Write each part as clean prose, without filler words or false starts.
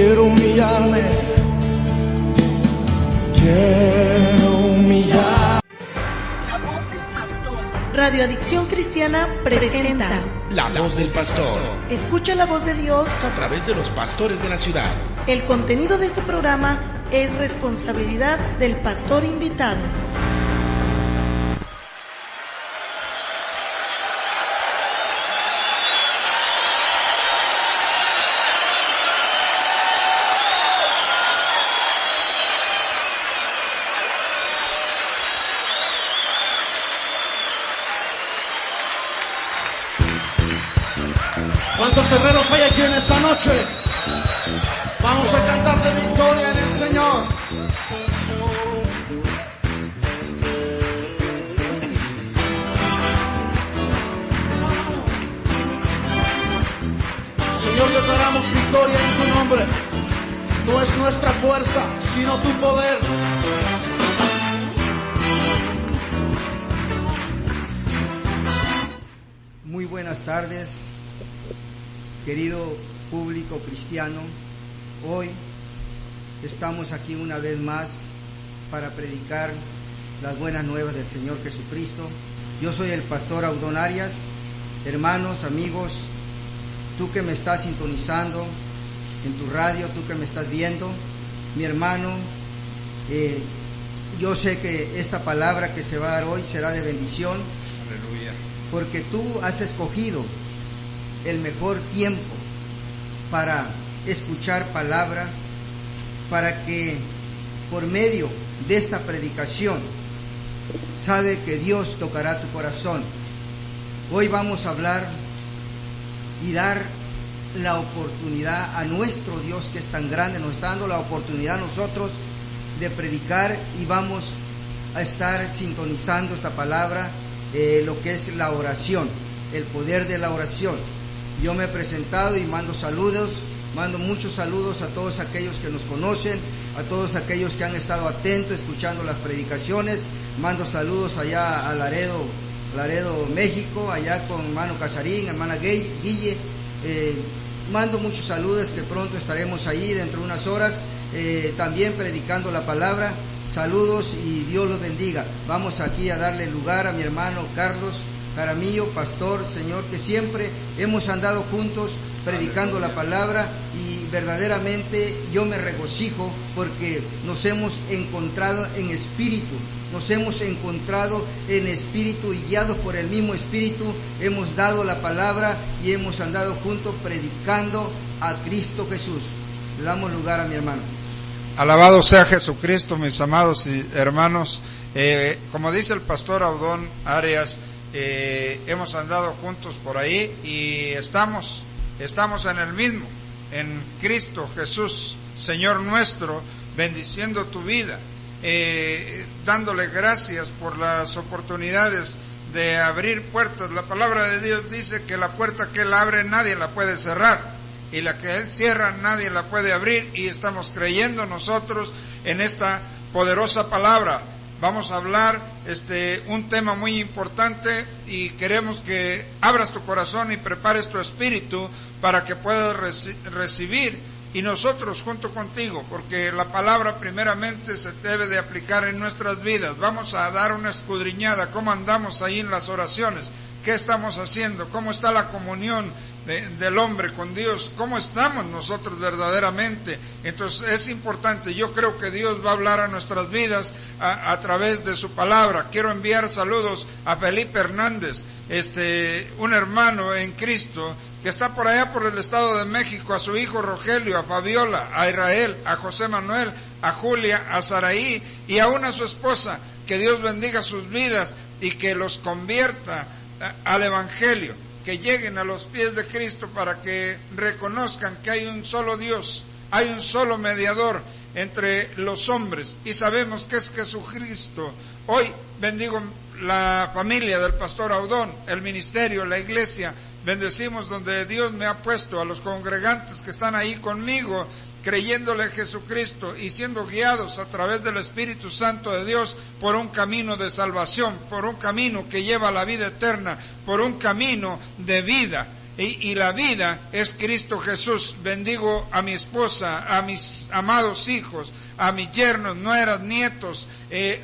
quiero humillarme, quiero humillar. Radio Adicción Cristiana presenta La Voz del Pastor. Escucha la voz de Dios A través de los pastores de la ciudad. El contenido de este programa es responsabilidad del pastor invitado. ¿Cuántos herreros hay aquí en esta noche? Vamos a cantar de victoria en el Señor. Señor, declaramos victoria en tu nombre. No es nuestra fuerza, sino tu poder. Muy buenas tardes, querido público cristiano. Hoy estamos aquí una vez más para predicar las buenas nuevas del Señor Jesucristo. Yo soy el pastor Audón Arias. Hermanos, amigos, tú que me estás sintonizando en tu radio, tú que me estás viendo, mi hermano, yo sé que esta palabra que se va a dar hoy será de bendición. Aleluya. Porque tú has escogido el mejor tiempo para escuchar palabra, para que por medio de esta predicación sabe que Dios tocará tu corazón. Hoy vamos a hablar y dar la oportunidad a nuestro Dios, que es tan grande, nos está dando la oportunidad a nosotros de predicar, y vamos a estar sintonizando esta palabra, lo que es la oración, el poder de la oración. Yo me he presentado y mando muchos saludos a todos aquellos que nos conocen, a todos aquellos que han estado atentos escuchando las predicaciones. Mando saludos allá a Laredo, México, allá con hermano Casarín, hermana Guille. Mando muchos saludos, que pronto estaremos ahí dentro de unas horas, también predicando la palabra. Saludos y Dios los bendiga. Vamos aquí a darle lugar a mi hermano Carlos Jaramillo, pastor, Señor, que siempre hemos andado juntos predicando la palabra, y verdaderamente yo me regocijo porque nos hemos encontrado en espíritu, y guiados por el mismo espíritu hemos dado la palabra y hemos andado juntos predicando a Cristo Jesús. Le damos lugar a mi hermano. Alabado sea Jesucristo, mis amados hermanos. Como dice el pastor Audón Arias, hemos andado juntos por ahí y estamos en el mismo, en Cristo Jesús, Señor nuestro, bendiciendo tu vida, dándole gracias por las oportunidades de abrir puertas. La palabra de Dios dice que la puerta que Él abre nadie la puede cerrar, y la que Él cierra nadie la puede abrir, y estamos creyendo nosotros en esta poderosa palabra. Vamos a hablar un tema muy importante, y queremos que abras tu corazón y prepares tu espíritu para que puedas recibir, y nosotros junto contigo, porque la palabra primeramente se debe de aplicar en nuestras vidas. Vamos a dar una escudriñada, cómo andamos ahí en las oraciones, qué estamos haciendo, cómo está la comunión del hombre con Dios, cómo estamos nosotros verdaderamente. Entonces es importante. Yo creo que Dios va a hablar a nuestras vidas a través de su palabra. Quiero enviar saludos a Felipe Hernández, un hermano en Cristo que está por allá por el Estado de México, a su hijo Rogelio, a Fabiola, a Israel, a José Manuel, a Julia, a Saraí y aún a su esposa. Que Dios bendiga sus vidas y que los convierta al Evangelio, que lleguen a los pies de Cristo para que reconozcan que hay un solo Dios, hay un solo mediador entre los hombres, y sabemos que es Jesucristo. Hoy bendigo la familia del pastor Audón, el ministerio, la iglesia. Bendecimos donde Dios me ha puesto, a los congregantes que están ahí conmigo, creyéndole a Jesucristo y siendo guiados a través del Espíritu Santo de Dios por un camino de salvación, por un camino que lleva a la vida eterna, por un camino de vida. y la vida es Cristo Jesús. Bendigo a mi esposa, a mis amados hijos, a mis yernos, nueras, nietos,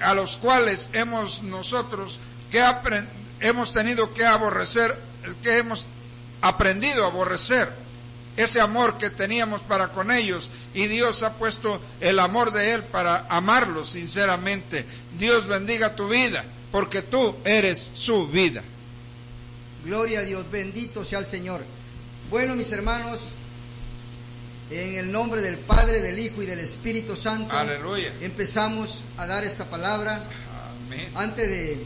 a los cuales hemos tenido que aborrecer, que hemos aprendido a aborrecer ese amor que teníamos para con ellos, y Dios ha puesto el amor de Él para amarlos sinceramente. Dios bendiga tu vida, porque tú eres su vida. Gloria a Dios, bendito sea el Señor. Bueno, mis hermanos, en el nombre del Padre, del Hijo y del Espíritu Santo, aleluya, empezamos a dar esta palabra. Amén. Antes de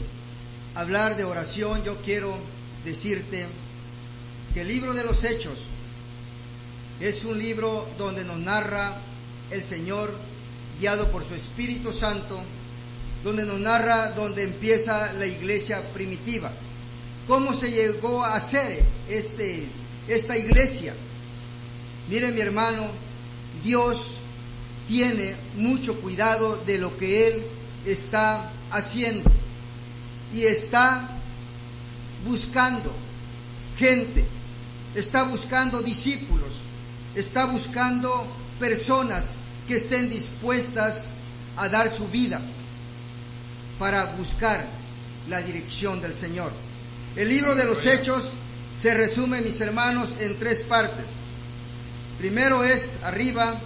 hablar de oración, yo quiero decirte que el libro de los Hechos es un libro donde nos narra el Señor, guiado por su Espíritu Santo, donde nos narra donde empieza la iglesia primitiva, cómo se llegó a hacer esta iglesia. Mire, mi hermano, Dios tiene mucho cuidado de lo que Él está haciendo, y está buscando gente, está buscando discípulos, está buscando personas que estén dispuestas a dar su vida para buscar la dirección del Señor. El libro de los Hechos se resume, mis hermanos, en 3 partes. Primero es arriba,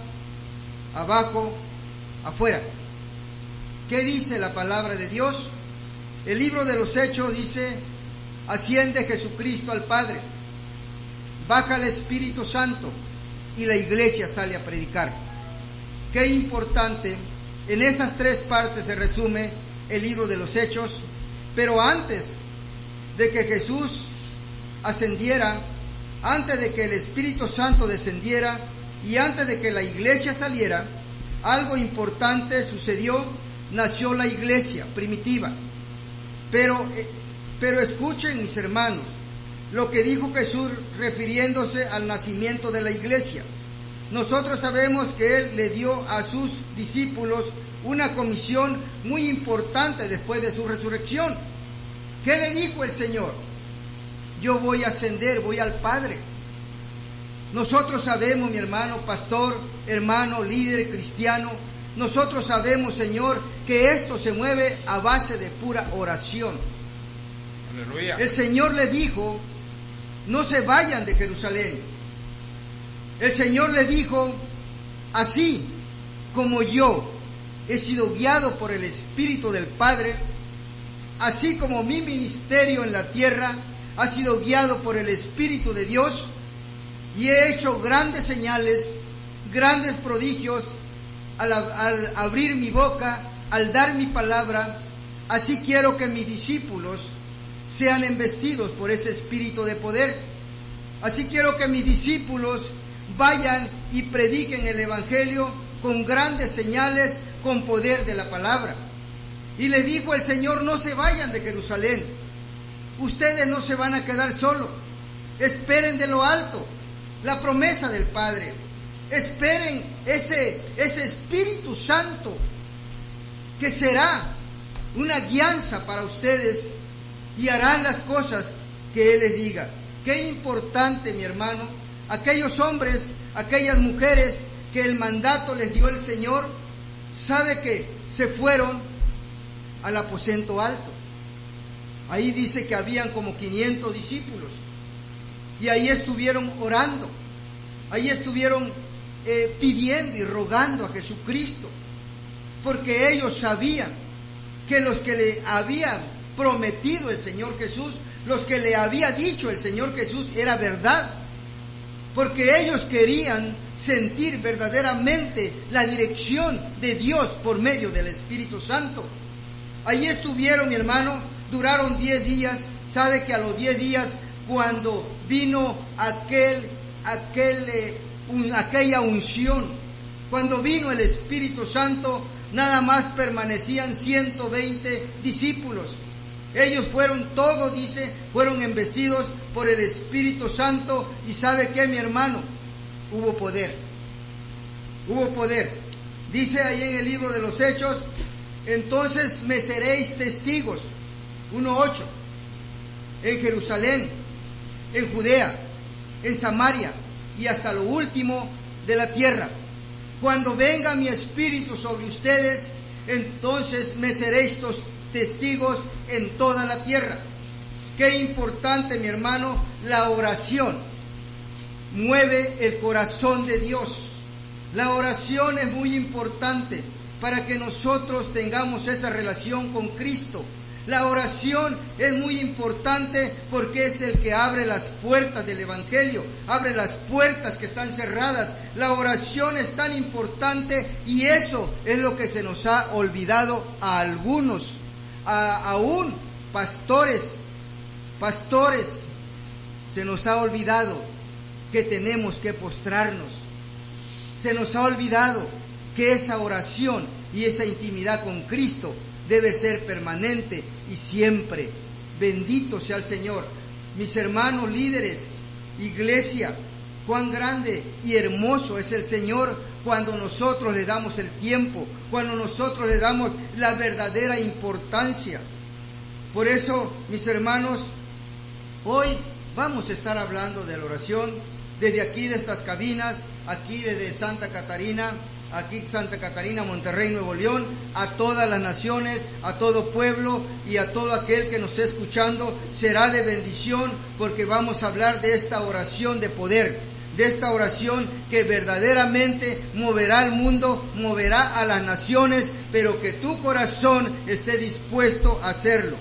abajo, afuera. ¿Qué dice la palabra de Dios? El libro de los Hechos dice: asciende Jesucristo al Padre, baja el Espíritu Santo, y la iglesia sale a predicar. Qué importante, en esas 3 partes se resume el libro de los Hechos. Pero antes de que Jesús ascendiera, antes de que el Espíritu Santo descendiera y antes de que la iglesia saliera, algo importante sucedió. Nació la iglesia primitiva. Pero escuchen, mis hermanos, lo que dijo Jesús refiriéndose al nacimiento de la iglesia. Nosotros sabemos que Él le dio a sus discípulos una comisión muy importante después de su resurrección. ¿Qué le dijo el Señor? Yo voy a ascender, voy al Padre. Nosotros sabemos, mi hermano pastor, hermano líder cristiano, nosotros sabemos, Señor, que esto se mueve a base de pura oración. Aleluya. El Señor le dijo: no se vayan de Jerusalén. El Señor le dijo: así como yo he sido guiado por el Espíritu del Padre, así como mi ministerio en la tierra ha sido guiado por el Espíritu de Dios, y he hecho grandes señales, grandes prodigios al abrir mi boca, al dar mi palabra. Así quiero que mis discípulos sean embestidos por ese espíritu de poder. Así quiero que mis discípulos vayan y prediquen el Evangelio con grandes señales, con poder de la palabra. Y le dijo el Señor: no se vayan de Jerusalén. Ustedes no se van a quedar solos. Esperen de lo alto la promesa del Padre. Esperen ese Espíritu Santo que será una guianza para ustedes, y harán las cosas que Él les diga. Qué importante, mi hermano, aquellos hombres, aquellas mujeres que el mandato les dio el Señor, sabe que se fueron al aposento alto. Ahí dice que habían como 500 discípulos, y ahí estuvieron orando, ahí estuvieron pidiendo y rogando a Jesucristo, porque ellos sabían que los que le habían prometido el Señor Jesús, los que le había dicho el Señor Jesús, era verdad, porque ellos querían sentir verdaderamente la dirección de Dios por medio del Espíritu Santo. Allí estuvieron, mi hermano, duraron 10 días. Sabe que a los 10 días, cuando vino aquella unción, cuando vino el Espíritu Santo, nada más permanecían 120 discípulos. Ellos fueron todos, dice, fueron embestidos por el Espíritu Santo. Y ¿sabe qué, mi hermano? Hubo poder. Hubo poder. Dice ahí en el libro de los Hechos: entonces me seréis testigos, 1:8, en Jerusalén, en Judea, en Samaria y hasta lo último de la tierra. Cuando venga mi espíritu sobre ustedes, entonces me seréis testigos en toda la tierra. Qué importante, mi hermano, la oración mueve el corazón de Dios. La oración es muy importante para que nosotros tengamos esa relación con Cristo. La oración es muy importante porque es el que abre las puertas del Evangelio, abre las puertas que están cerradas. La oración es tan importante y eso es lo que se nos ha olvidado a algunos, aún pastores, se nos ha olvidado que tenemos que postrarnos. Se nos ha olvidado que esa oración y esa intimidad con Cristo debe ser permanente y siempre. Bendito sea el Señor. Mis hermanos líderes, iglesia, cuán grande y hermoso es el Señor cuando nosotros le damos el tiempo, cuando nosotros le damos la verdadera importancia. Por eso, mis hermanos, hoy vamos a estar hablando de la oración desde aquí de estas cabinas, aquí desde Santa Catarina, Monterrey, Nuevo León, a todas las naciones, a todo pueblo y a todo aquel que nos esté escuchando. Será de bendición porque vamos a hablar de esta oración de poder, de esta oración que verdaderamente moverá al mundo, moverá a las naciones, pero que tu corazón esté dispuesto a hacerlo.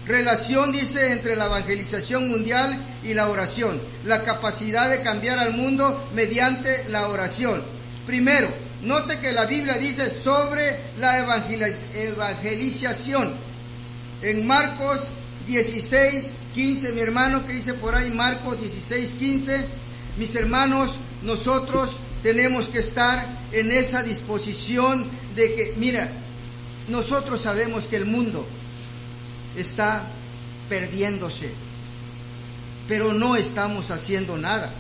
Relación, dice, entre la evangelización mundial y la oración. La capacidad de cambiar al mundo mediante la oración. Primero, note que la Biblia dice sobre la evangelización. En Marcos 16:15, mi hermano, que dice por ahí Marcos 16:15, mis hermanos, nosotros tenemos que estar en esa disposición de que, mira, nosotros sabemos que el mundo está perdiéndose, pero no estamos haciendo nada.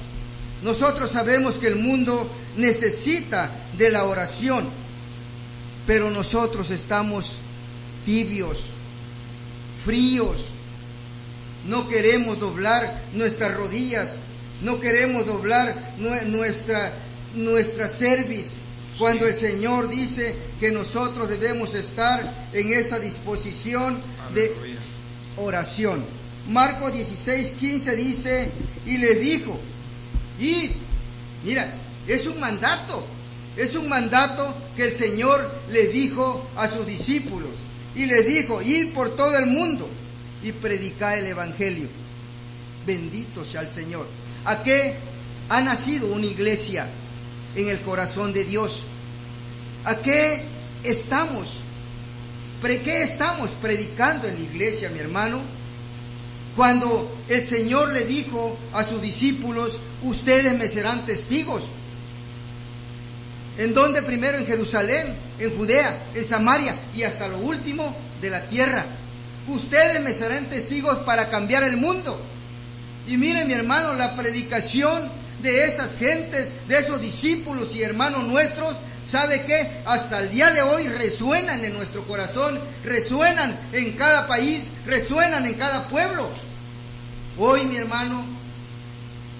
Nosotros sabemos que el mundo necesita de la oración, pero nosotros estamos tibios, fríos. No queremos doblar nuestras rodillas, no queremos doblar nuestra cerviz, cuando el Señor dice que nosotros debemos estar en esa disposición de oración. Marcos 16:15 dice, y les dijo, id. Mira, es un mandato que el Señor les dijo a sus discípulos, y les dijo, id por todo el mundo y predicad el Evangelio. Bendito sea el Señor. ¿A qué ha nacido una iglesia en el corazón de Dios? ¿A qué estamos predicando en la iglesia, mi hermano? Cuando el Señor le dijo a sus discípulos, ustedes me serán testigos. ¿En dónde? Primero en Jerusalén, en Judea, en Samaria y hasta lo último de la tierra. Ustedes me serán testigos para cambiar el mundo. Y miren, mi hermano, la predicación de esas gentes, de esos discípulos y hermanos nuestros, ¿sabe qué? Hasta el día de hoy resuenan en nuestro corazón, resuenan en cada país, resuenan en cada pueblo. Hoy, mi hermano,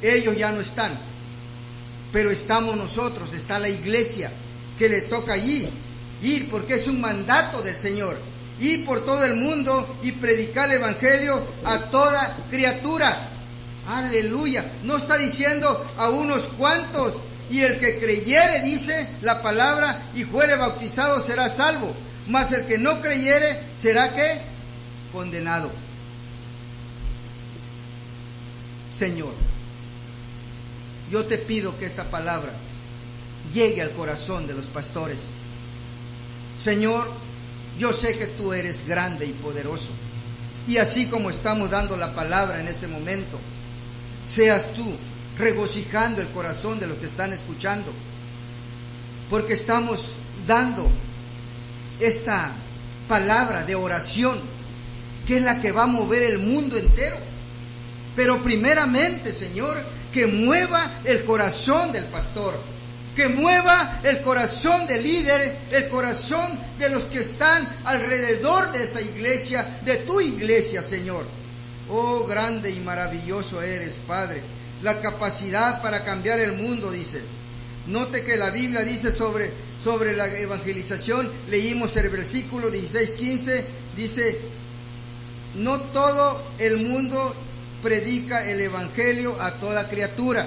ellos ya no están, pero estamos nosotros, está la iglesia que le toca allí ir, porque es un mandato del Señor, ir por todo el mundo y predicar el Evangelio a toda criatura. Aleluya. No está diciendo a unos cuantos, y el que creyere, dice la palabra, y fuere bautizado será salvo, mas el que no creyere será ¿qué? Condenado. Señor, yo te pido que esta palabra llegue al corazón de los pastores. Señor, yo sé que tú eres grande y poderoso, y así como estamos dando la palabra en este momento, seas tú regocijando el corazón de los que están escuchando, porque estamos dando esta palabra de oración, que es la que va a mover el mundo entero. Pero primeramente, Señor, que mueva el corazón del pastor, que mueva el corazón del líder, el corazón de los que están alrededor de esa iglesia, de tu iglesia, Señor. Oh, grande y maravilloso eres, Padre. la capacidad para cambiar el mundo, dice. Note que la Biblia dice sobre la evangelización, leímos el versículo 16-15, dice, no todo el mundo predica el evangelio a toda criatura.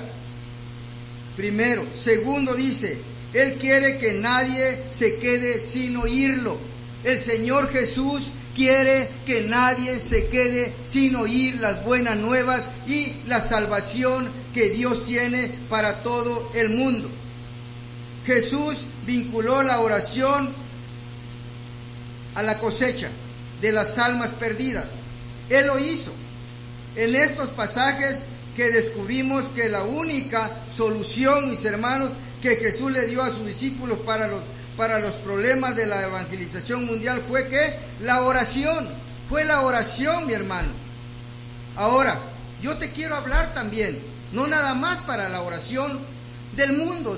Primero. Segundo, dice, Él quiere que nadie se quede sin oírlo. El Señor Jesús quiere que nadie se quede sin oír las buenas nuevas y la salvación que Dios tiene para todo el mundo. Jesús vinculó la oración a la cosecha de las almas perdidas. Él lo hizo. En estos pasajes que descubrimos que la única solución, mis hermanos, que Jesús le dio a sus discípulos para los problemas de la evangelización mundial fue que la oración, fue la oración, mi hermano. Ahora, yo te quiero hablar también, no nada más para la oración del mundo,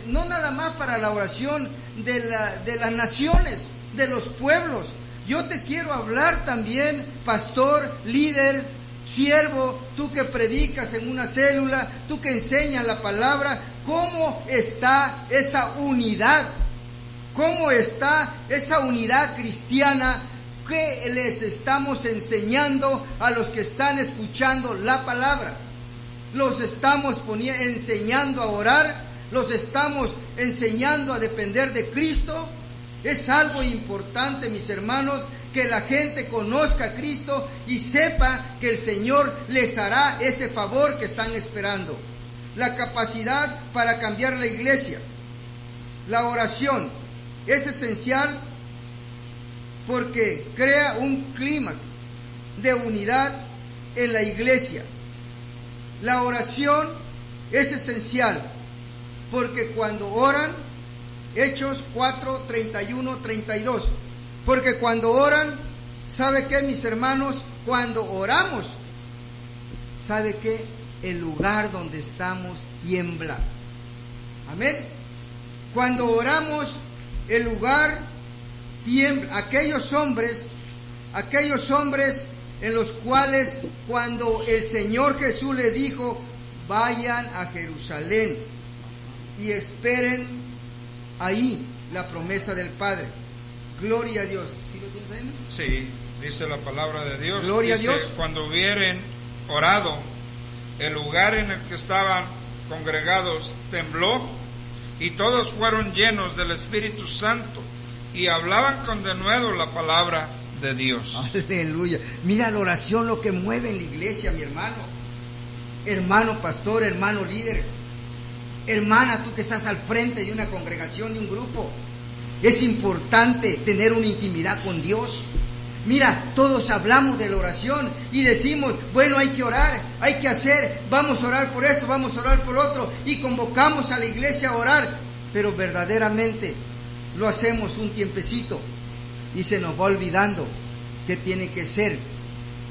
no nada más para la oración de las naciones, de los pueblos. Yo te quiero hablar también, pastor, líder, siervo, tú que predicas en una célula, tú que enseñas la palabra, ¿cómo está esa unidad? ¿Cómo está esa unidad cristiana? ¿Qué les estamos enseñando a los que están escuchando la palabra? ¿Los estamos enseñando a orar? ¿Los estamos enseñando a depender de Cristo? Es algo importante, mis hermanos, que la gente conozca a Cristo y sepa que el Señor les hará ese favor que están esperando. La capacidad para cambiar la iglesia. La oración es esencial porque crea un clima de unidad en la iglesia. La oración es esencial porque cuando oran, Hechos 4, 31, 32, porque cuando oran, ¿sabe qué, mis hermanos? Cuando oramos, ¿sabe qué? El lugar donde estamos tiembla. Amén. Cuando oramos, el lugar tiembla. Aquellos hombres en los cuales cuando el Señor Jesús le dijo, vayan a Jerusalén y esperen ahí la promesa del Padre. Gloria a Dios. ¿Sí lo tienes ahí? Sí, dice la palabra de Dios. Gloria dice, a Dios. Cuando hubieren orado, el lugar en el que estaban congregados tembló y todos fueron llenos del Espíritu Santo y hablaban con denuedo la palabra de Dios. Aleluya. Mira la oración, lo que mueve en la iglesia, mi hermano. Hermano pastor, hermano líder, hermana, tú que estás al frente de una congregación, de un grupo. Es importante tener una intimidad con Dios. Mira, todos hablamos de la oración y decimos, bueno, hay que orar, hay que hacer, vamos a orar por esto, vamos a orar por otro, y convocamos a la iglesia a orar, pero verdaderamente lo hacemos un tiempecito y se nos va olvidando que tiene que ser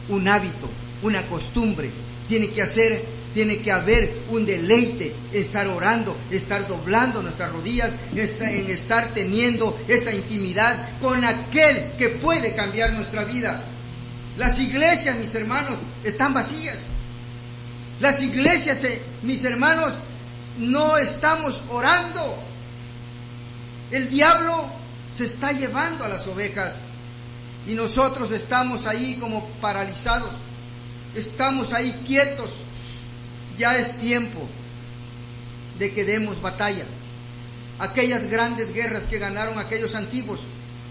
un hábito, una costumbre, tiene que haber un deleite, estar orando, estar doblando nuestras rodillas, en estar teniendo esa intimidad con aquel que puede cambiar nuestra vida. Las iglesias, mis hermanos, están vacías. Las iglesias, mis hermanos, no estamos orando. El diablo se está llevando a las ovejas y nosotros estamos ahí como paralizados. Estamos ahí quietos. Ya es tiempo de que demos batalla. Aquellas grandes guerras que ganaron aquellos antiguos,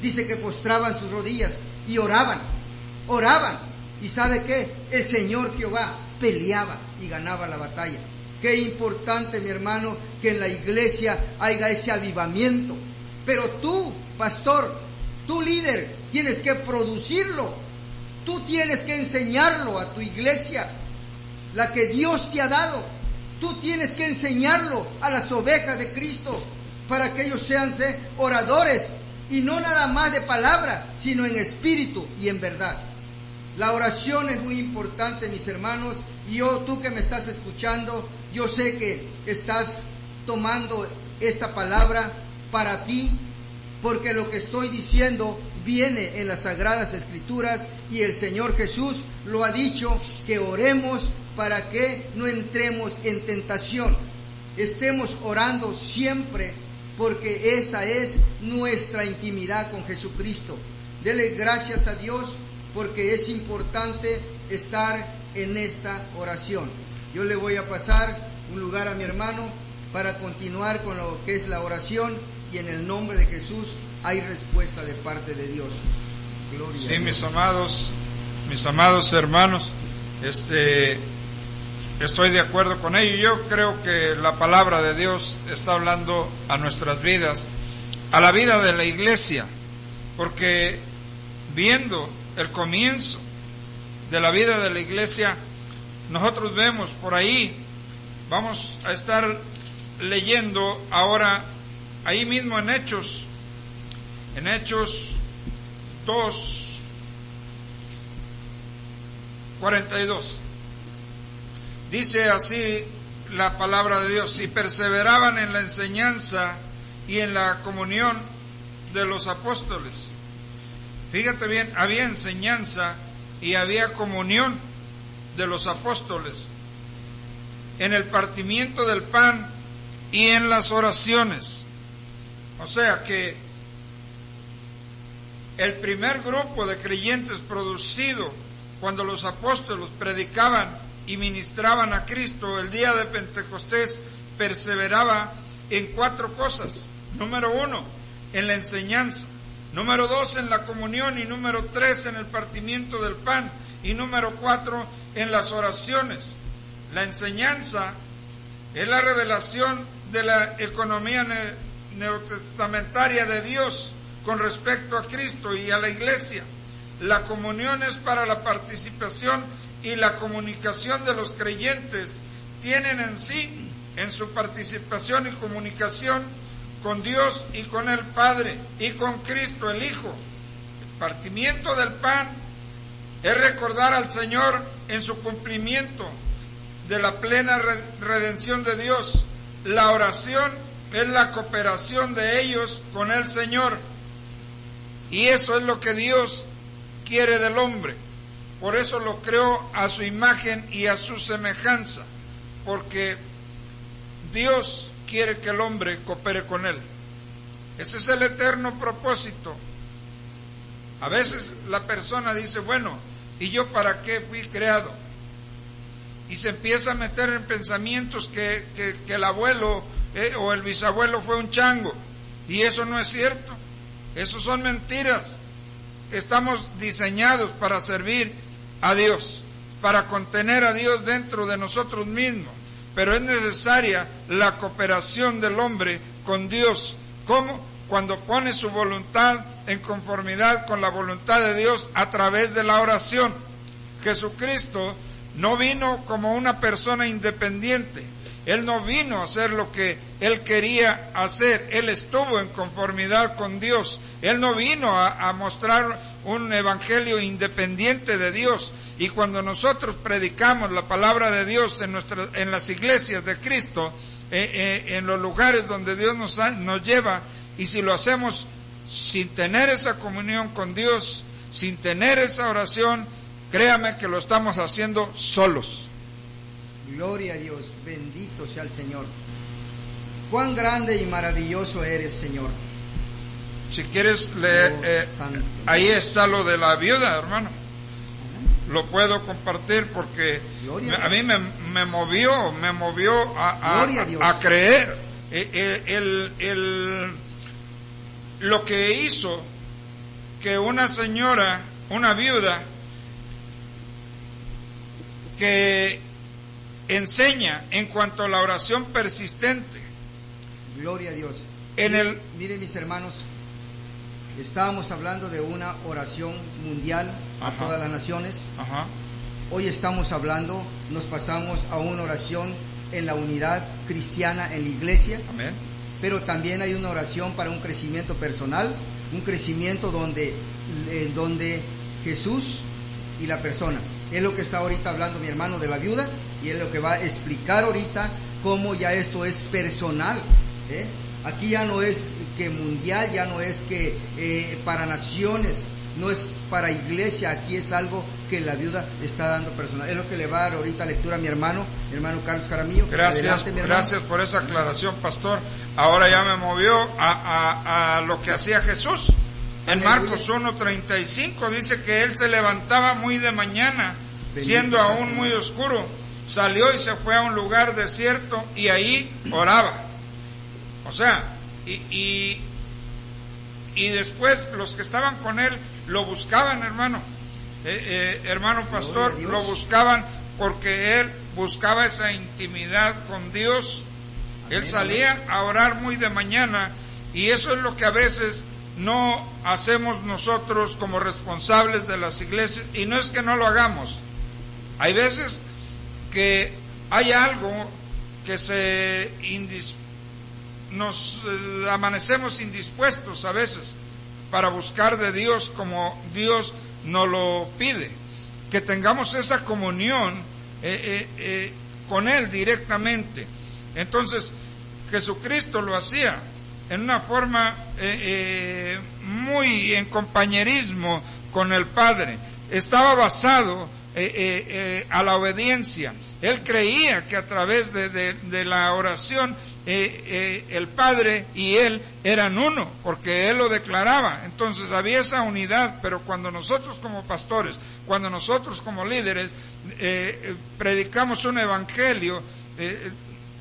dice que postraban sus rodillas y oraban. ¿Y sabe qué? El Señor Jehová peleaba y ganaba la batalla. Qué importante, mi hermano, que en la iglesia haya ese avivamiento. Pero tú, pastor, tú líder, tienes que producirlo. Tú tienes que enseñarlo a tu iglesia, la que Dios te ha dado. Tú tienes que enseñarlo a las ovejas de Cristo para que ellos sean oradores y no nada más de palabra, sino en espíritu y en verdad. La oración es muy importante, mis hermanos, y tú que me estás escuchando, yo sé que estás tomando esta palabra para ti, porque lo que estoy diciendo viene en las Sagradas Escrituras, y el Señor Jesús lo ha dicho, que oremos para que no entremos en tentación. Estemos orando siempre, porque esa es nuestra intimidad con Jesucristo. Dele gracias a Dios, porque es importante estar en esta oración. Yo le voy a pasar un lugar a mi hermano para continuar con lo que es la oración, y en el nombre de Jesús hay respuesta de parte de Dios. Gloria a Dios. Mis amados hermanos, estoy de acuerdo con ello. Yo creo que la palabra de Dios está hablando a nuestras vidas, a la vida de la iglesia, porque viendo el comienzo de la vida de la iglesia, nosotros vemos por ahí, vamos a estar leyendo ahora, ahí mismo en Hechos 2:42. Dice así la palabra de Dios: y perseveraban en la enseñanza y en la comunión de los apóstoles. Fíjate bien, había enseñanza y había comunión de los apóstoles, en el partimiento del pan y en las oraciones. O sea que el primer grupo de creyentes producido cuando los apóstoles predicaban y ministraban a Cristo el día de Pentecostés, perseveraba en 4 cosas. Número 1, en la enseñanza. Número 2, en la comunión. Y número 3, en el partimiento del pan. Y número 4, en las oraciones. La enseñanza es la revelación de la economía neotestamentaria de Dios con respecto a Cristo y a la iglesia. La comunión es para la participación y la comunicación de los creyentes. Tienen en sí, en su participación y comunicación con Dios y con el Padre y con Cristo el Hijo. El partimiento del pan es recordar al Señor en su cumplimiento de la plena redención de Dios. La oración es la cooperación de ellos con el Señor, y eso es lo que Dios quiere del hombre. Por eso lo creó a su imagen y a su semejanza, porque Dios quiere que el hombre coopere con Él. Ese es el eterno propósito. A veces la persona dice, bueno, ¿y yo para qué fui creado? Y se empieza a meter en pensamientos que el abuelo o el bisabuelo fue un chango, y eso no es cierto. Eso son mentiras. Estamos diseñados para servir a Dios, para contener a Dios dentro de nosotros mismos, pero es necesaria la cooperación del hombre con Dios. ¿Cómo? Cuando pone su voluntad en conformidad con la voluntad de Dios a través de la oración. Jesucristo no vino como una persona independiente. Él no vino a hacer lo que Él quería hacer. Él estuvo en conformidad con Dios. Él no vino a mostrar un evangelio independiente de Dios. Y cuando nosotros predicamos la palabra de Dios en las iglesias de Cristo, en los lugares donde Dios nos lleva, y si lo hacemos sin tener esa comunión con Dios, sin tener esa oración, créame que lo estamos haciendo solos. Gloria a Dios, bendito sea el Señor. Cuán grande y maravilloso eres, Señor. Si quieres leer, ahí está lo de la viuda, hermano. Lo puedo compartir porque a mí me movió a creer. Lo que hizo que una señora, una viuda, que enseña en cuanto a la oración persistente. Gloria a Dios. Miren mis hermanos, estábamos hablando de una oración mundial a todas las naciones. Hoy estamos hablando, nos pasamos a una oración en la unidad cristiana en la iglesia. Amén. Pero también hay una oración para un crecimiento personal, un crecimiento donde Jesús y la persona. Es lo que está ahorita hablando mi hermano de la viuda, y es lo que va a explicar ahorita cómo ya esto es personal. Aquí ya no es que mundial, ya no es que para naciones, no es para iglesia, aquí es algo que la viuda está dando personal. Es lo que le va a dar ahorita lectura a mi hermano Carlos Jaramillo. Gracias, adelante, gracias por esa aclaración, pastor. Ahora ya me movió a lo que hacía Jesús. En Marcos 1:35 dice que él se levantaba muy de mañana, siendo aún muy oscuro, salió y se fue a un lugar desierto y ahí oraba. O sea, y después los que estaban con él lo buscaban, hermano pastor, lo buscaban porque él buscaba esa intimidad con Dios. Él salía a orar muy de mañana, y eso es lo que a veces no hacemos nosotros como responsables de las iglesias, y no es que no lo hagamos. Hay veces que hay algo que nos amanecemos indispuestos a veces para buscar de Dios como Dios nos lo pide, que tengamos esa comunión con Él directamente. Entonces Jesucristo lo hacía en una forma muy en compañerismo con el Padre. Estaba basado a la obediencia. Él creía que a través de la oración el Padre y Él eran uno, porque Él lo declaraba. Entonces había esa unidad, pero cuando nosotros como pastores, cuando nosotros como líderes predicamos un evangelio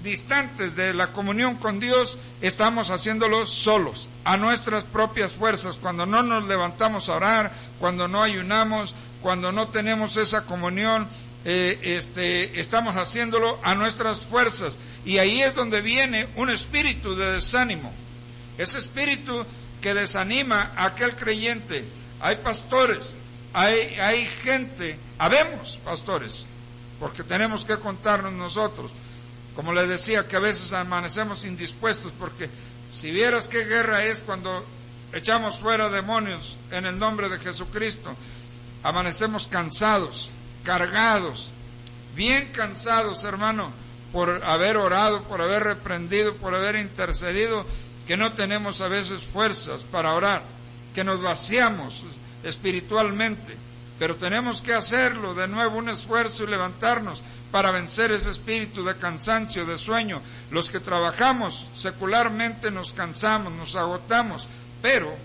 distantes de la comunión con Dios, estamos haciéndolo solos, a nuestras propias fuerzas, cuando no nos levantamos a orar, cuando no ayunamos, cuando no tenemos esa comunión, estamos haciéndolo a nuestras fuerzas, y ahí es donde viene un espíritu de desánimo, ese espíritu que desanima a aquel creyente. Hay pastores, hay gente, habemos pastores, porque tenemos que contarnos nosotros. Como les decía, que a veces amanecemos indispuestos, porque si vieras qué guerra es cuando echamos fuera demonios en el nombre de Jesucristo, amanecemos cansados, cargados, bien cansados, hermano, por haber orado, por haber reprendido, por haber intercedido, que no tenemos a veces fuerzas para orar, que nos vaciamos espiritualmente, pero tenemos que hacerlo de nuevo, un esfuerzo, y levantarnos para vencer ese espíritu de cansancio, de sueño. Los que trabajamos secularmente nos cansamos, nos agotamos, pero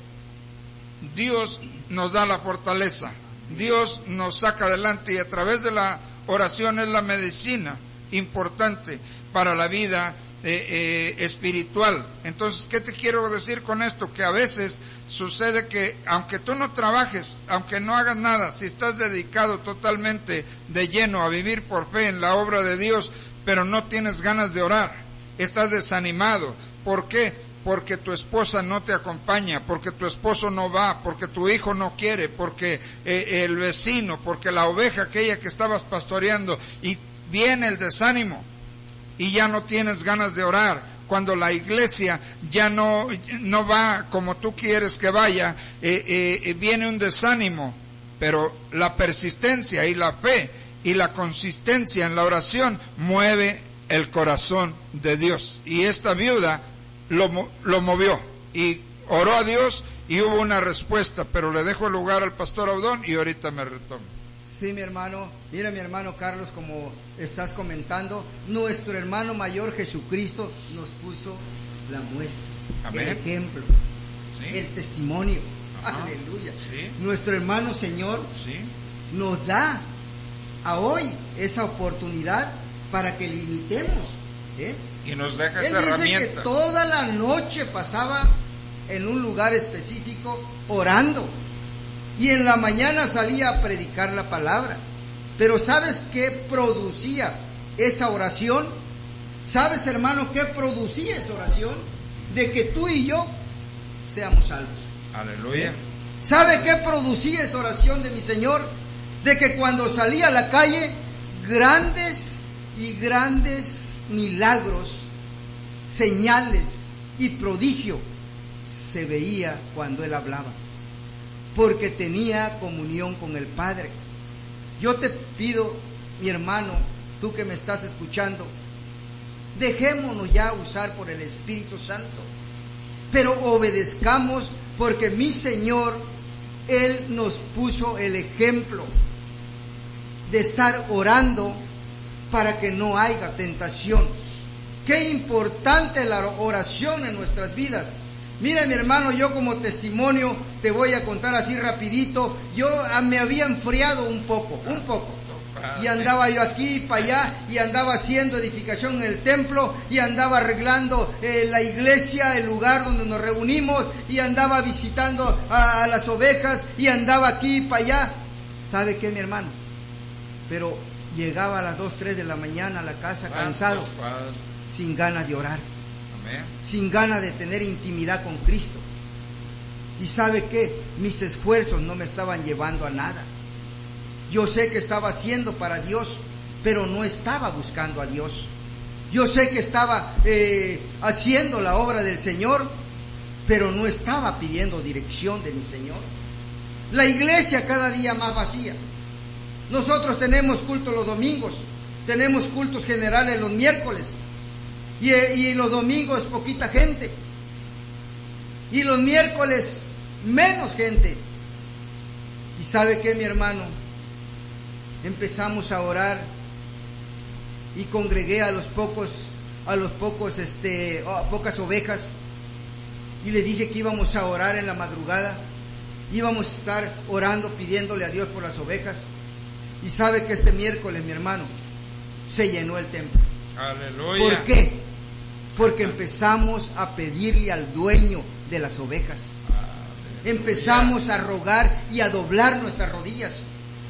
Dios nos da la fortaleza, Dios nos saca adelante, y a través de la oración es la medicina importante para la vida espiritual. Entonces, ¿qué te quiero decir con esto? Que a veces sucede que aunque tú no trabajes, aunque no hagas nada, si estás dedicado totalmente de lleno a vivir por fe en la obra de Dios, pero no tienes ganas de orar, estás desanimado. ¿Por qué? Porque tu esposa no te acompaña, porque tu esposo no va, porque tu hijo no quiere, porque el vecino, porque la oveja aquella que estabas pastoreando, y viene el desánimo y ya no tienes ganas de orar. Cuando la iglesia ya no va como tú quieres que vaya, viene un desánimo, pero la persistencia y la fe y la consistencia en la oración mueve el corazón de Dios. Y esta viuda lo movió y oró a Dios, y hubo una respuesta. Pero le dejo el lugar al pastor Audón y ahorita me retomo. Sí, mi hermano, mira, mi hermano Carlos, como estás comentando, nuestro hermano mayor Jesucristo nos puso la muestra, amén, el ejemplo, sí, el testimonio. Ajá. Aleluya. Sí. Nuestro hermano Señor, sí, nos da a hoy esa oportunidad para que le imitemos, y nos deja esa herramienta. Él dice que toda la noche pasaba en un lugar específico orando, y en la mañana salía a predicar la palabra. Pero ¿sabes qué producía esa oración? ¿Sabes, hermano, qué producía esa oración? De que tú y yo seamos salvos. Aleluya. ¿Sabe qué producía esa oración de mi Señor? De que cuando salía a la calle, grandes y grandes milagros, señales y prodigio se veía cuando Él hablaba, porque tenía comunión con el Padre. Yo te pido, mi hermano, tú que me estás escuchando, Dejémonos ya usar por el Espíritu Santo, pero obedezcamos, porque mi Señor, Él nos puso el ejemplo de estar orando para que no haya tentación. Qué importante la oración en nuestras vidas. Mira, mi hermano, yo como testimonio te voy a contar así rapidito. Yo me había enfriado un poco, y andaba yo aquí para allá, y andaba haciendo edificación en el templo, y andaba arreglando la iglesia, el lugar donde nos reunimos, y andaba visitando a las ovejas, y andaba aquí para allá. ¿Sabe qué, mi hermano? Pero llegaba a las 2, 3 de la mañana a la casa cansado, sin ganas de orar, sin ganas de tener intimidad con Cristo. Y ¿sabe qué? Mis esfuerzos no me estaban llevando a nada. Yo sé que estaba haciendo para Dios, pero no estaba buscando a Dios. Yo sé que estaba haciendo la obra del Señor, pero no estaba pidiendo dirección de mi Señor. La iglesia cada día más vacía. Nosotros tenemos culto los domingos, tenemos cultos generales los miércoles, y los domingos poquita gente, y los miércoles menos gente. ¿Y sabe qué, mi hermano? Empezamos a orar, y congregué a pocas ovejas, y les dije que íbamos a orar en la madrugada, íbamos a estar orando, pidiéndole a Dios por las ovejas. Y sabe que este miércoles, mi hermano, se llenó el templo. Aleluya. ¿Por qué? Porque empezamos a pedirle al dueño de las ovejas. Aleluya. Empezamos a rogar y a doblar nuestras rodillas,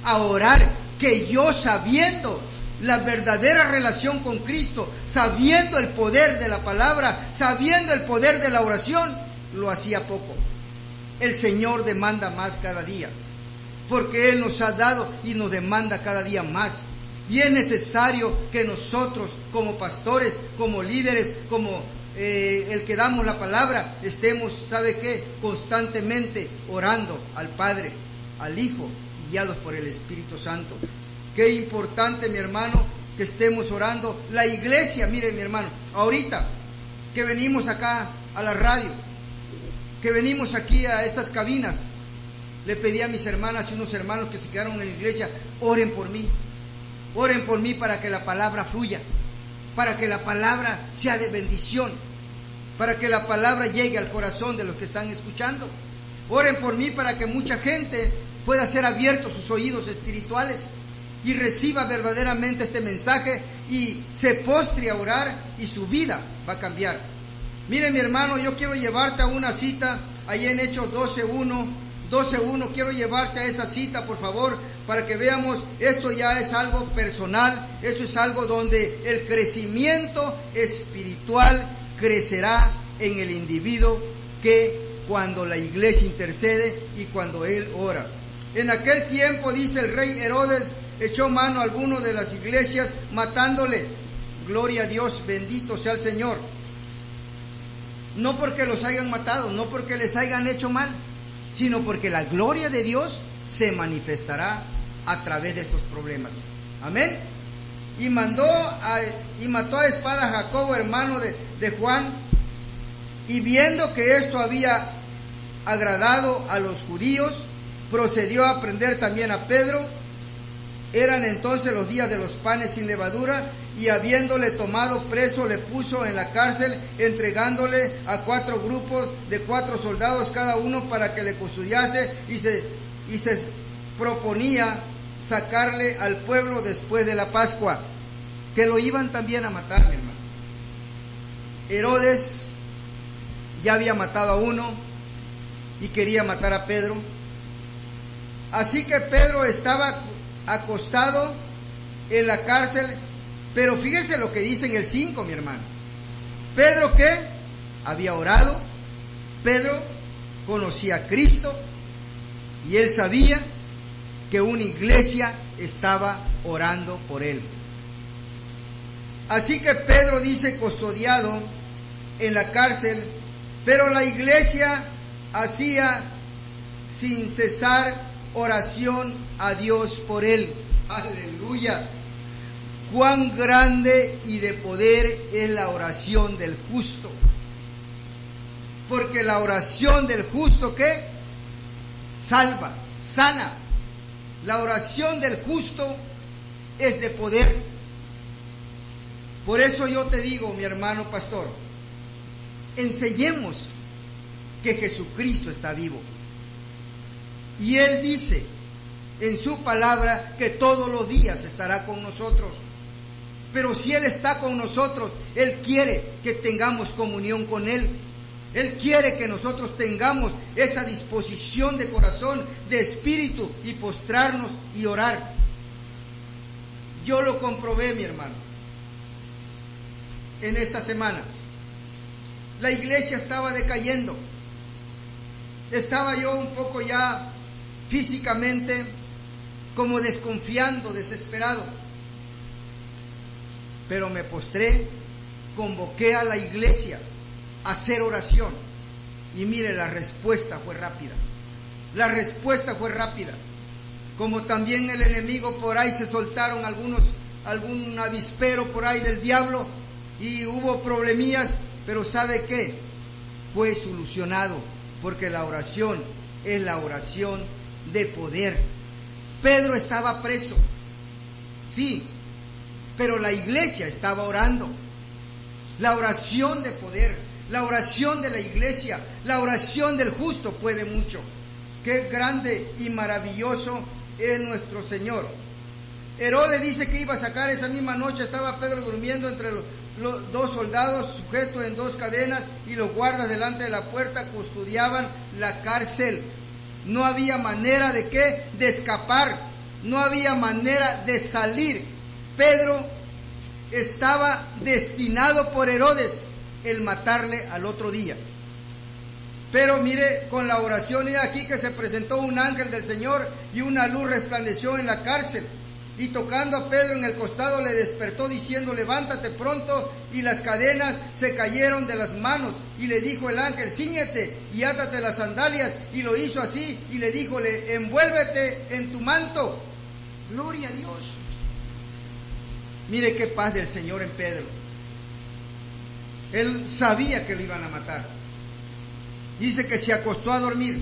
a orar, que yo, sabiendo la verdadera relación con Cristo, sabiendo el poder de la palabra, sabiendo el poder de la oración, lo hacía poco. El Señor demanda más cada día, porque Él nos ha dado y nos demanda cada día más. Y es necesario que nosotros, como pastores, como líderes, como el que damos la palabra, estemos, ¿sabe qué? Constantemente orando al Padre, al Hijo, guiados por el Espíritu Santo. Qué importante, mi hermano, que estemos orando. La iglesia, mire, mi hermano, ahorita que venimos acá a la radio, que venimos aquí a estas cabinas, le pedí a mis hermanas y unos hermanos que se quedaron en la iglesia, oren por mí para que la palabra fluya, para que la palabra sea de bendición, para que la palabra llegue al corazón de los que están escuchando. Oren por mí para que mucha gente pueda ser abiertos sus oídos espirituales y reciba verdaderamente este mensaje y se postre a orar, y su vida va a cambiar. Mire, mi hermano, yo quiero llevarte a una cita ahí en Hechos 12:1, quiero llevarte a esa cita, por favor, para que veamos. Esto ya es algo personal, eso es algo donde el crecimiento espiritual crecerá en el individuo, que cuando la iglesia intercede y cuando él ora. En aquel tiempo, dice, el rey Herodes echó mano a alguno de las iglesias, matándole. Gloria a Dios, bendito sea el Señor. No porque los hayan matado, no porque les hayan hecho mal, sino porque la gloria de Dios se manifestará a través de estos problemas. Amén. Y mató a espada a Jacobo, hermano de Juan, y viendo que esto había agradado a los judíos, procedió a prender también a Pedro. Eran entonces los días de los panes sin levadura, y habiéndole tomado preso, le puso en la cárcel, entregándole a 4 grupos de 4 soldados cada uno para que le custodiase, y se proponía sacarle al pueblo después de la Pascua, que lo iban también a matar, mi hermano. Herodes ya había matado a uno y quería matar a Pedro. Así que Pedro estaba acostado en la cárcel, pero fíjese lo que dice en el 5, mi hermano. Pedro, ¿qué? Había orado. Pedro conocía a Cristo, y él sabía que una iglesia estaba orando por él. Así que Pedro, dice, custodiado en la cárcel, pero la iglesia hacía sin cesar oración a Dios por él. Aleluya. cuán grande y de poder es la oración del justo. Porque la oración del justo, ¿qué? Salva, sana. La oración del justo es de poder. Por eso yo te digo, mi hermano pastor, enseñemos que Jesucristo está vivo. Y Él dice en su palabra que todos los días estará con nosotros. Pero si Él está con nosotros, Él quiere que tengamos comunión con Él. Él quiere que nosotros tengamos esa disposición de corazón, de espíritu, y postrarnos y orar. Yo lo comprobé, mi hermano, en esta semana. La iglesia estaba decayendo. Estaba yo un poco ya físicamente como desconfiando, desesperado. Pero me postré, convoqué a la iglesia a hacer oración. Y mire, la respuesta fue rápida. La respuesta fue rápida. Como también el enemigo por ahí se soltaron algún avispero por ahí del diablo y hubo problemillas, pero ¿sabe qué? Fue solucionado, porque la oración es la oración de poder. Pedro estaba preso, sí, pero la iglesia estaba orando. La oración de poder, la oración de la iglesia, la oración del justo puede mucho. Qué grande y maravilloso es nuestro Señor. Herodes dice que iba a sacar esa misma noche. Estaba Pedro durmiendo entre los dos soldados, sujetos en dos cadenas, y los guardas delante de la puerta custodiaban la cárcel. No había manera de qué, de escapar, no había manera de salir. Pedro estaba destinado por Herodes el matarle al otro día. Pero mire, con la oración, y aquí que se presentó un ángel del Señor y una luz resplandeció en la cárcel. Y tocando a Pedro en el costado le despertó diciendo: levántate pronto. Y las cadenas se cayeron de las manos. Y le dijo el ángel: cíñete y átate las sandalias. Y lo hizo así. Y le dijo: envuélvete en tu manto. Gloria a Dios. Mire qué paz del Señor en Pedro. Él sabía que lo iban a matar. Dice que se acostó a dormir.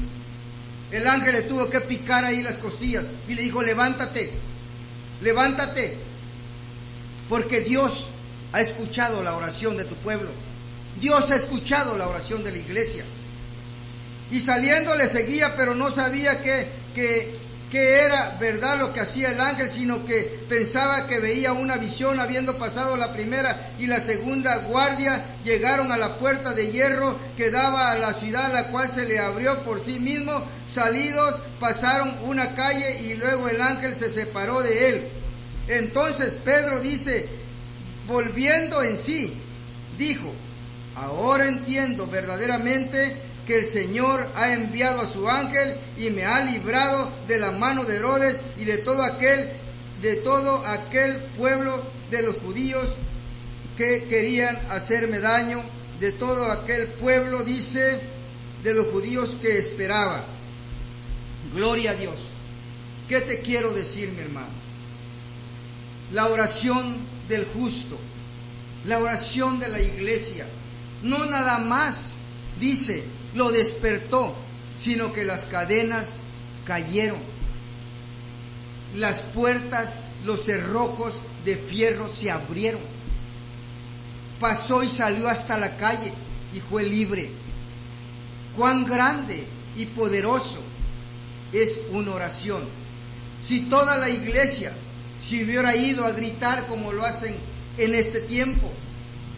El ángel le tuvo que picar ahí las costillas. Y le dijo: levántate. Levántate, porque Dios ha escuchado la oración de tu pueblo. Dios ha escuchado la oración de la iglesia. Y saliendo le seguía, pero no sabía que era verdad lo que hacía el ángel, sino que pensaba que veía una visión. Habiendo pasado la primera y la segunda guardia, llegaron a la puerta de hierro que daba a la ciudad, la cual se le abrió por sí mismo. Salidos, pasaron una calle y luego el ángel se separó de él. Entonces Pedro dice, volviendo en sí, dijo: ahora entiendo verdaderamente que el Señor ha enviado a su ángel y me ha librado de la mano de Herodes y de todo aquel pueblo de los judíos que querían hacerme daño, de todo aquel pueblo, dice, de los judíos que esperaba. Gloria a Dios. ¿Qué te quiero decir, mi hermano? La oración del justo, la oración de la iglesia, no nada más, dice, lo despertó, sino que las cadenas cayeron. Las puertas, los cerrojos de fierro se abrieron. Pasó y salió hasta la calle y fue libre. Cuán grande y poderoso es una oración. Si toda la iglesia se hubiera ido a gritar como lo hacen en este tiempo,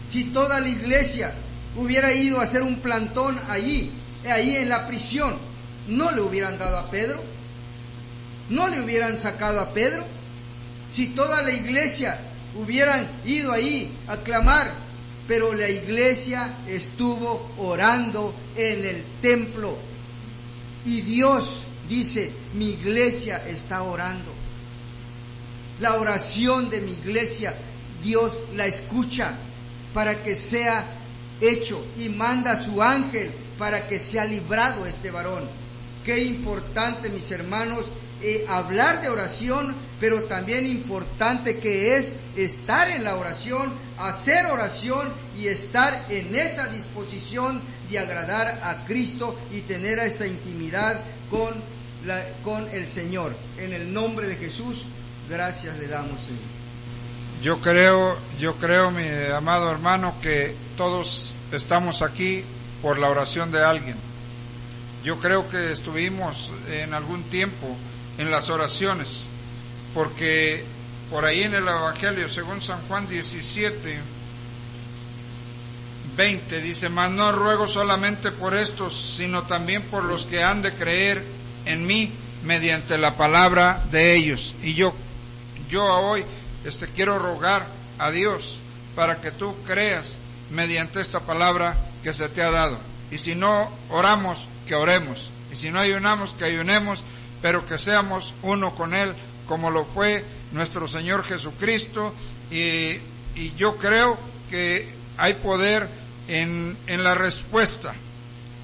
si toda la iglesia hubiera ido a hacer un plantón ahí en la prisión, ¿no le hubieran dado a Pedro? ¿No le hubieran sacado a Pedro? Si toda la iglesia hubieran ido ahí a clamar, pero la iglesia estuvo orando en el templo. Y Dios dice: mi iglesia está orando. La oración de mi iglesia, Dios la escucha para que sea hecho, y manda a su ángel para que sea librado este varón. Qué importante, mis hermanos, hablar de oración, pero también importante que es estar en la oración, hacer oración y estar en esa disposición de agradar a Cristo y tener esa intimidad con el Señor. En el nombre de Jesús, gracias le damos, Señor. Yo creo, mi amado hermano, que todos estamos aquí por la oración de alguien. Yo creo que estuvimos en algún tiempo en las oraciones, porque por ahí en el Evangelio, según San Juan 17, 20, dice: mas no ruego solamente por estos, sino también por los que han de creer en mí mediante la palabra de ellos. Y yo hoy quiero rogar a Dios para que tú creas mediante esta palabra que se te ha dado. Y si no oramos, que oremos. Y si no ayunamos, que ayunemos, pero que seamos uno con Él, como lo fue nuestro Señor Jesucristo. Y yo creo que hay poder en la respuesta.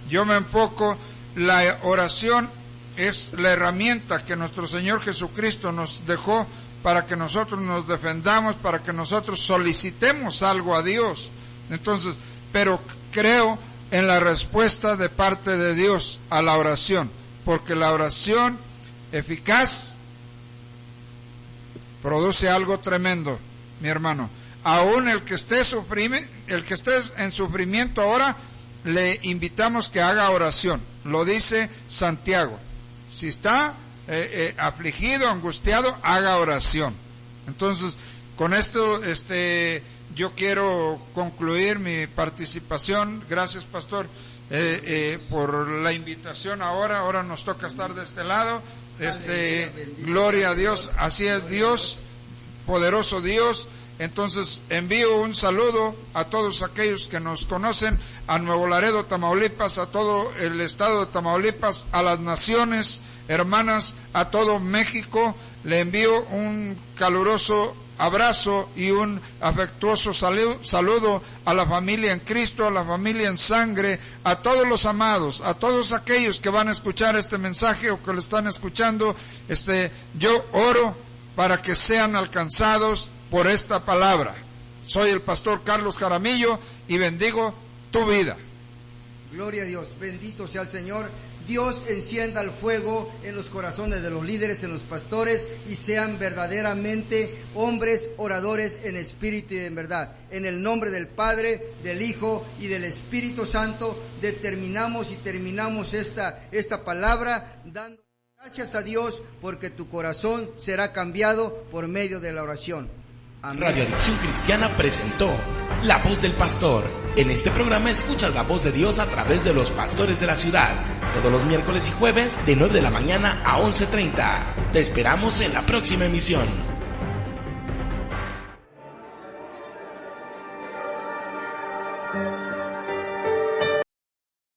Yo me enfoco, la oración es la herramienta que nuestro Señor Jesucristo nos dejó para que nosotros nos defendamos, para que nosotros solicitemos algo a Dios. Entonces, pero creo en la respuesta de parte de Dios a la oración, porque la oración eficaz produce algo tremendo, mi hermano. Aún el que esté en sufrimiento ahora, le invitamos que haga oración. Lo dice Santiago. Si está afligido, angustiado, haga oración. Entonces, con esto, yo quiero concluir mi participación. Gracias, pastor, por la invitación ahora. Ahora nos toca estar de este lado. Gloria a Dios. Así es Dios, poderoso Dios. Entonces envío un saludo a todos aquellos que nos conocen, a Nuevo Laredo, Tamaulipas, a todo el estado de Tamaulipas, a las naciones hermanas, a todo México. Le envío un caluroso abrazo y un afectuoso saludo a la familia en Cristo, a la familia en sangre, a todos los amados, a todos aquellos que van a escuchar este mensaje o que lo están escuchando. Yo oro para que sean alcanzados por esta palabra. Soy el pastor Carlos Jaramillo y bendigo tu vida. Gloria a Dios, bendito sea el Señor. Dios encienda el fuego en los corazones de los líderes, en los pastores, y sean verdaderamente hombres oradores en espíritu y en verdad. En el nombre del Padre, del Hijo y del Espíritu Santo, determinamos y terminamos esta palabra dando gracias a Dios, porque tu corazón será cambiado por medio de la oración. Amén. Radio Adicción Cristiana presentó La Voz del Pastor. En este programa escuchas la voz de Dios a través de los pastores de la ciudad, todos los miércoles y jueves de 9 de la mañana a 11:30. Te esperamos en la próxima emisión.